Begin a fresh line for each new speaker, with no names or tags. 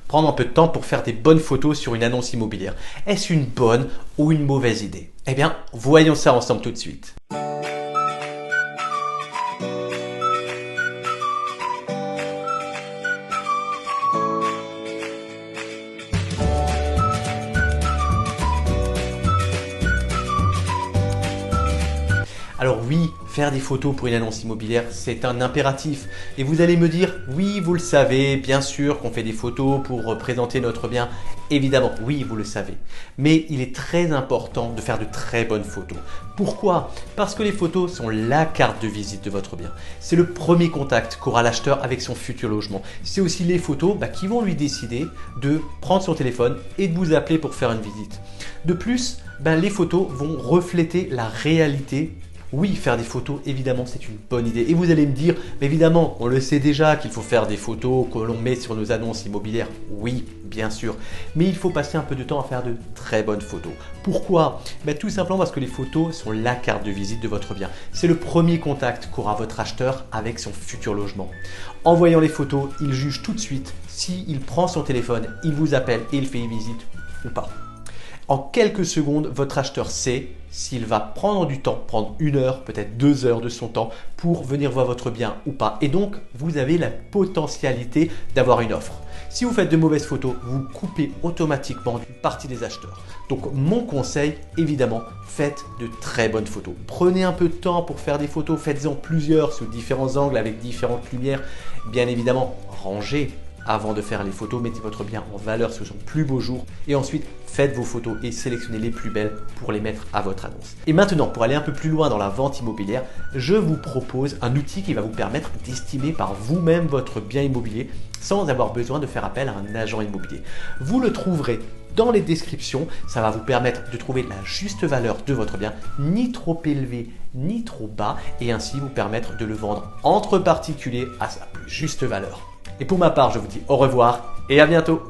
prendre un peu de temps pour faire des bonnes photos sur une annonce immobilière. Est-ce une bonne ou une mauvaise idée? Eh bien, voyons ça ensemble tout de suite. Alors oui, faire des photos pour une annonce immobilière, c'est un impératif. Et vous allez me dire, oui, vous le savez, bien sûr qu'on fait des photos pour présenter notre bien. Évidemment, oui, vous le savez. Mais il est très important de faire de très bonnes photos. Pourquoi? Parce que les photos sont la carte de visite de votre bien. C'est le premier contact qu'aura l'acheteur avec son futur logement. C'est aussi les photos qui vont lui décider de prendre son téléphone et de vous appeler pour faire une visite. De plus, les photos vont refléter la réalité. Oui, faire des photos, évidemment, c'est une bonne idée. Et vous allez me dire, mais évidemment, on le sait déjà qu'il faut faire des photos que l'on met sur nos annonces immobilières. Oui, bien sûr. Mais il faut passer un peu de temps à faire de très bonnes photos. Pourquoi? Tout simplement parce que les photos sont la carte de visite de votre bien. C'est le premier contact qu'aura votre acheteur avec son futur logement. En voyant les photos, il juge tout de suite s'il prend son téléphone, il vous appelle et il fait une visite ou pas. En quelques secondes, votre acheteur sait s'il va prendre du temps, prendre 1 heure, peut-être 2 heures de son temps pour venir voir votre bien ou pas. Et donc, vous avez la potentialité d'avoir une offre. Si vous faites de mauvaises photos, vous coupez automatiquement une partie des acheteurs. Donc, mon conseil, évidemment, faites de très bonnes photos. Prenez un peu de temps pour faire des photos, faites-en plusieurs sous différents angles avec différentes lumières. Bien évidemment, rangez. Avant de faire les photos, mettez votre bien en valeur sur son plus beau jour et ensuite faites vos photos et sélectionnez les plus belles pour les mettre à votre annonce. Et maintenant, pour aller un peu plus loin dans la vente immobilière, je vous propose un outil qui va vous permettre d'estimer par vous-même votre bien immobilier sans avoir besoin de faire appel à un agent immobilier. Vous le trouverez dans les descriptions, ça va vous permettre de trouver la juste valeur de votre bien, ni trop élevé ni trop bas, et ainsi vous permettre de le vendre entre particuliers à sa plus juste valeur. Et pour ma part, je vous dis au revoir et à bientôt.